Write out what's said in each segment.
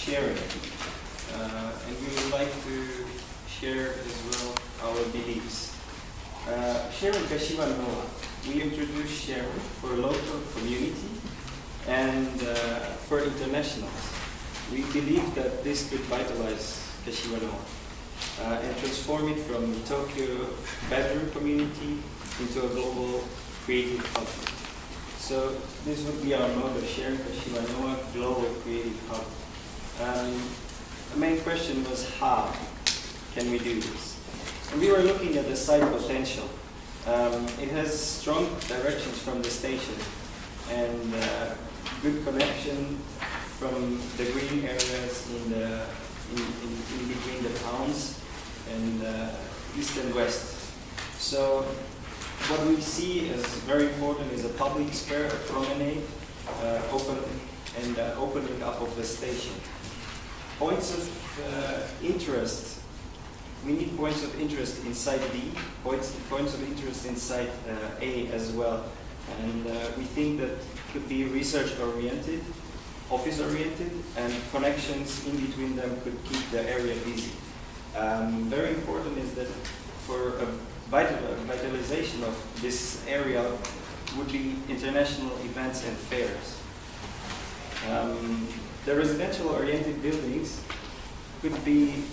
sharing. And we would like to share as well our beliefs. Sharing Kashiwanoha, we introduce sharing for local community and for internationals. We believe that this could vitalize Kashiwanoha and transform it from Tokyo bedroom community into a global creative hub. So this would be our motto, sharing Kashiwanoha, global creative hub. The main question was how can we do this? And we were looking at the site potential. It has strong directions from the station and good connection from the green areas in between the towns and east and west. So what we see as very important is a public square, a promenade, opening up of the station. Points of interest. We need points of interest in Site B, points of interest in Site A as well. And we think that could be research-oriented, office-oriented, and connections in between them could keep the area busy. Very important is that for a vitalization of this area would be international events and fairs. The residential-oriented buildings could be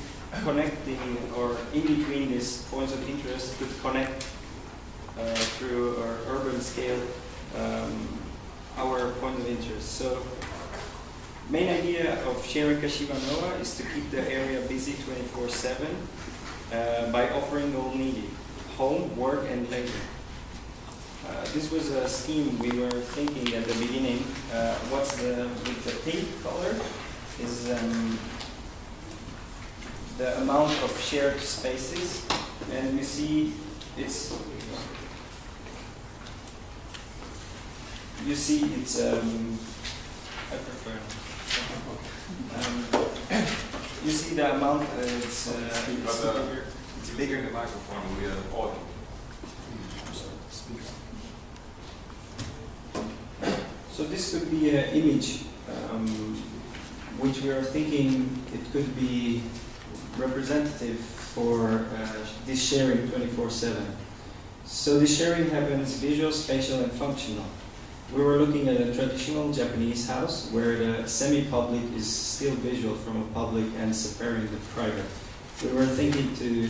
connecting, or in between these points of interest, could connect through our urban scale our point of interest. So, main idea of sharing Kashiwanoha is to keep the area busy 24/7 by offering all needed: home, work, and leisure. This was a scheme we were thinking at the beginning. With the pink color is the amount of shared spaces, and you see it's I prefer. You see the amount. It's bigger. The microphone. We are audio. So this could be an image which we are thinking it could be representative for this sharing 24/7. So the sharing happens visual, spatial, and functional. We were looking at a traditional Japanese house where the semi-public is still visual from a public and separating the private. We were thinking to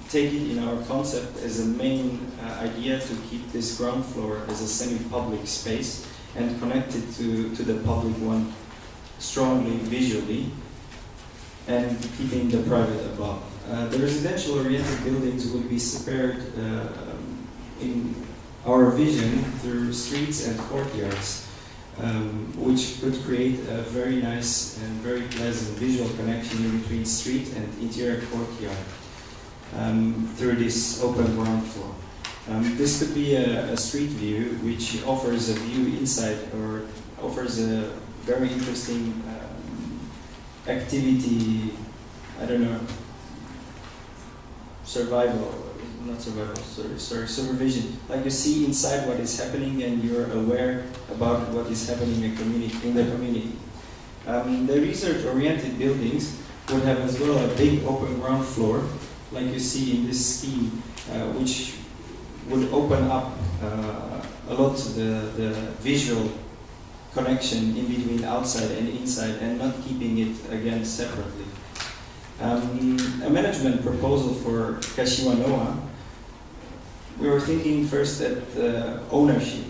take it in our concept as a main idea to keep this ground floor as a semi-public space and connect it to the public one strongly visually and keeping the private above. The residential-oriented buildings would be separated in our vision through streets and courtyards, which could create a very nice and very pleasant visual connection in between street and interior courtyard through this open ground floor. This could be a street view which offers a view inside or offers a very interesting activity, I don't know, supervision. Like you see inside what is happening and you're aware about what is happening in the community. The research-oriented buildings would have as well a big open ground floor, like you see in this scheme, which would open up a lot the visual connection in between outside and inside and not keeping it again separately. A management proposal for Kashiwanoha, we were thinking first at ownership.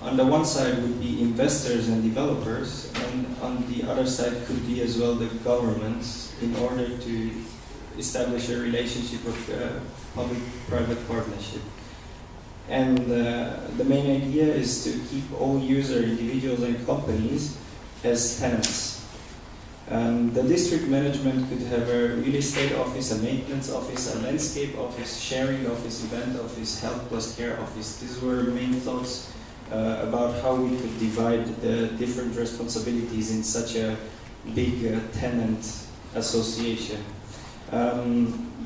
On the one side would be investors and developers, and on the other side could be as well the governments in order to establish a relationship of public-private partnership. And the main idea is to keep all user individuals and companies as tenants. The district management could have a real estate office, a maintenance office, a landscape office, sharing office, event office, health plus care office. These were main thoughts about how we could divide the different responsibilities in such a big tenant association.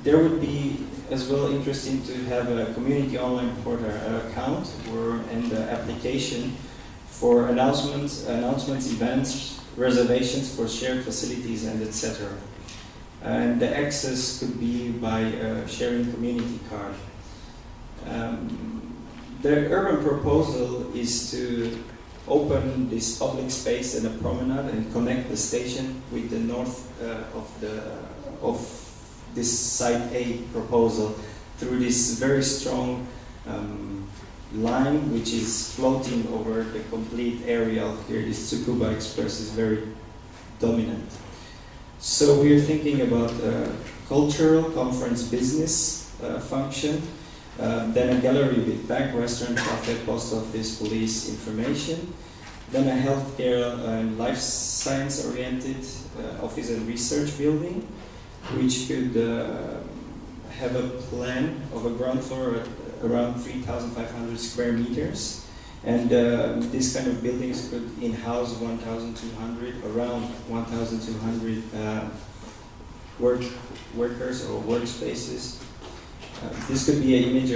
There would be as well interesting to have a community online portal account and application for announcements, events, reservations for shared facilities and etc. And the access could be by sharing community card. The urban proposal is to open this public space and a promenade and connect the station with the north of this Site A proposal through this very strong line which is floating over the complete area. Here this Tsukuba Express is very dominant. So we are thinking about cultural, conference, business function, then a gallery with bank, restaurant, cafe, post office, police, information, then a healthcare and life science oriented office and research building, which could have a plan of a ground floor at around 3,500 square meters. And these kind of buildings could in-house around 1,200 workers or workspaces. This could be an image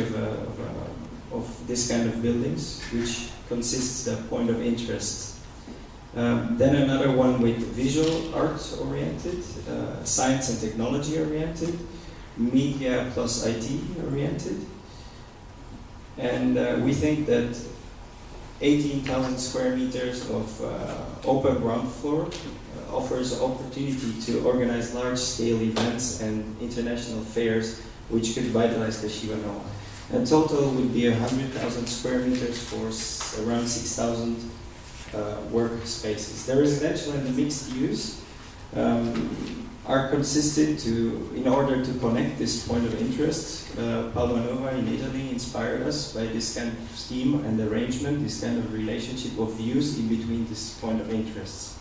of this kind of buildings, which consists of point of interest. Then another one with visual arts oriented, science and technology oriented, media plus IT oriented. And we think that 18,000 square meters of open ground floor offers opportunity to organize large-scale events and international fairs which could vitalize Kashiwanoha. And total would be 100,000 square meters for around 6,000 workspaces. The residential and the mixed use are consisted in order to connect this point of interest. Pascalau in Italy inspired us by this kind of scheme and arrangement, this kind of relationship of views in between this point of interest.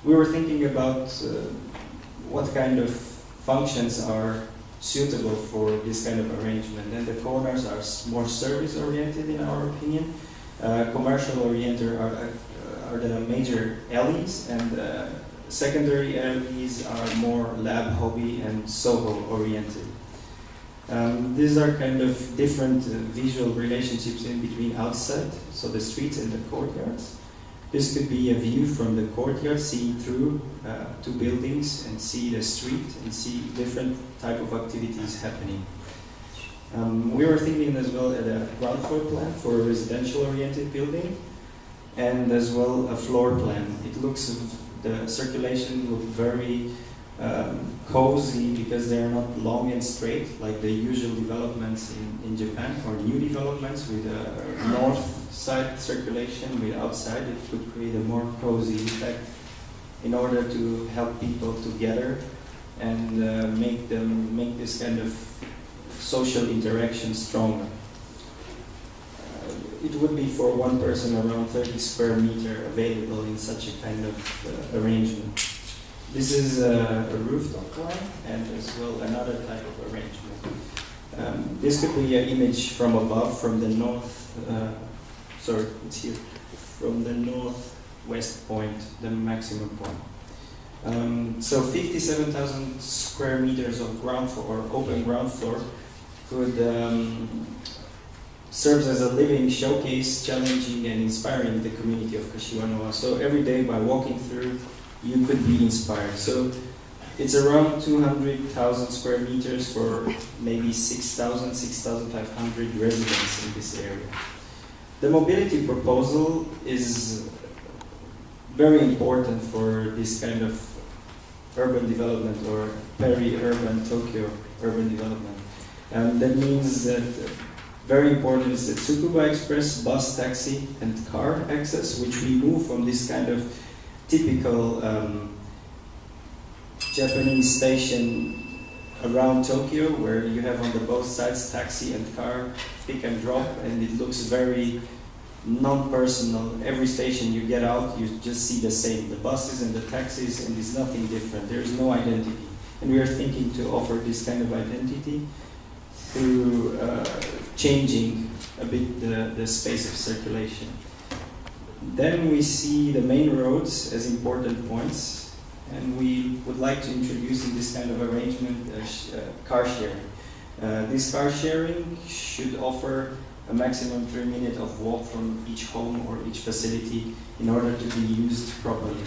We were thinking about what kind of functions are suitable for this kind of arrangement, and the corners are more service-oriented in our opinion. Commercial-oriented are the major alleys, and secondary alleys are more lab, hobby, and Soho-oriented. These are kind of different visual relationships in between outside, so the streets and the courtyards. This could be a view from the courtyard, seeing through two buildings and see the street and see different type of activities happening. We were thinking as well at a ground floor plan for a residential-oriented building, and as well a floor plan. The circulation looked very cozy because they are not long and straight like the usual developments in Japan, or new developments with a north side circulation with outside. It could create a more cozy effect in order to help people together and make this kind of social interaction stronger. It would be for one person around 30 square meter available in such a kind of arrangement. This is a rooftop line and as well another type of arrangement. This could be an image from above, from the north, it's here, from the northwest point, the maximum point. So 57,000 square meters of ground floor, or open ground floor, could serves as a living showcase, challenging and inspiring the community of Kashiwanoha. So every day by walking through, you could be inspired. So it's around 200,000 square meters for maybe 6,000, 6,500 residents in this area. The mobility proposal is very important for this kind of urban development, or peri-urban Tokyo urban development. And that means that very important is the Tsukuba Express, bus, taxi, and car access, which we move from this kind of typical Japanese station around Tokyo, where you have on the both sides taxi and car, pick and drop, and it looks very non-personal. Every station you get out, you just see the same, the buses and the taxis, and it's nothing different. There is no identity. And we are thinking to offer this kind of identity through changing a bit the space of circulation. Then we see the main roads as important points, and we would like to introduce in this kind of arrangement car sharing. This car sharing should offer a maximum 3 minutes of walk from each home or each facility in order to be used properly.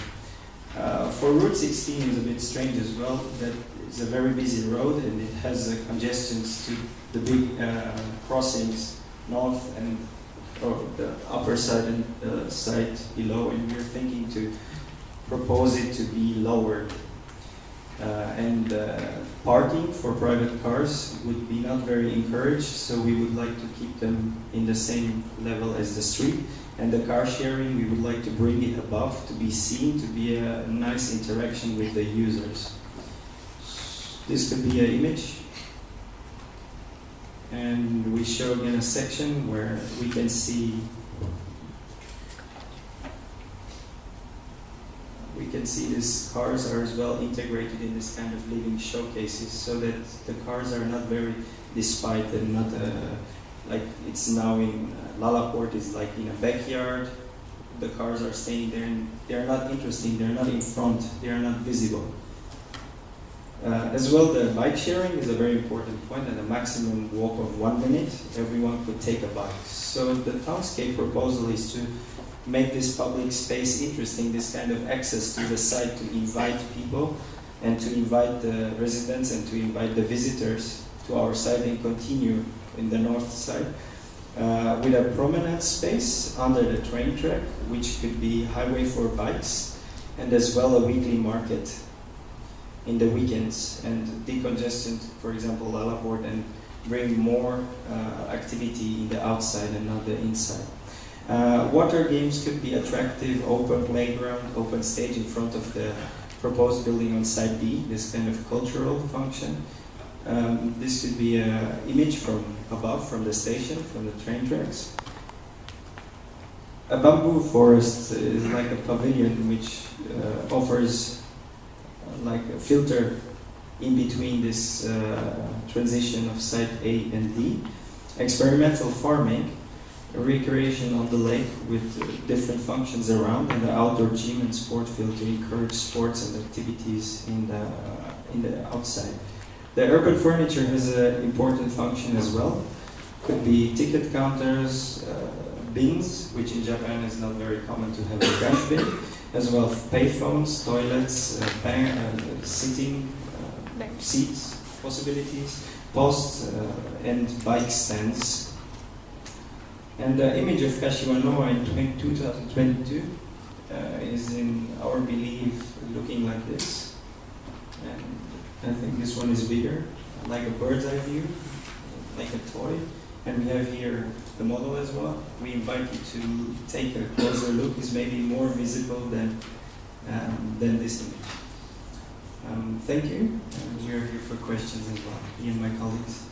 For Route 16 is a bit strange as well. That is a very busy road and it has congestions to the big crossings north and the upper side and the side below, and we're thinking to propose it to be lowered. And parking for private cars would be not very encouraged, so we would like to keep them in the same level as the street. And the car sharing, we would like to bring it above to be seen, to be a nice interaction with the users. This could be an image. And we show again a section where we can see these cars are as well integrated in this kind of living showcases, so that the cars are not very despite and not like it's now in Lalaport is like in a backyard. The cars are staying there and they are not interesting, they are not in front, they are not visible. As well, the bike sharing is a very important point. At a maximum walk of 1 minute, everyone could take a bike. So the townscape proposal is to make this public space interesting, this kind of access to the site to invite people and to invite the residents and to invite the visitors to our site and continue in the north side with a promenade space under the train track, which could be highway for bikes, and as well a weekly market in the weekends and decongestion, for example, Lalaport, and bring more activity in the outside and not the inside. Water games could be attractive, open playground, open stage in front of the proposed building on side B, this kind of cultural function. This could be an image from above, from the station, from the train tracks. A bamboo forest is like a pavilion which offers like a filter in between this transition of site A and D. Experimental farming, recreation on the lake with different functions around, and the outdoor gym and sport field to encourage sports and activities in the outside. The urban furniture has an important function as well. Could be ticket counters, bins, which in Japan is not very common to have a cash bin, as well as payphones, toilets, sitting seats possibilities, posts, and bike stands. And the image of Kashiwanoha in 2022 is, in our belief, looking like this. And I think this one is bigger, like a bird's eye view, like a toy. And we have here the model as well. We invite you to take a closer look. It's maybe more visible than this image. Thank you. We are here for questions as well. Me and my colleagues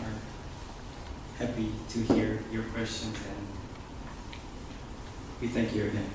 are happy to hear your questions, and we thank you again.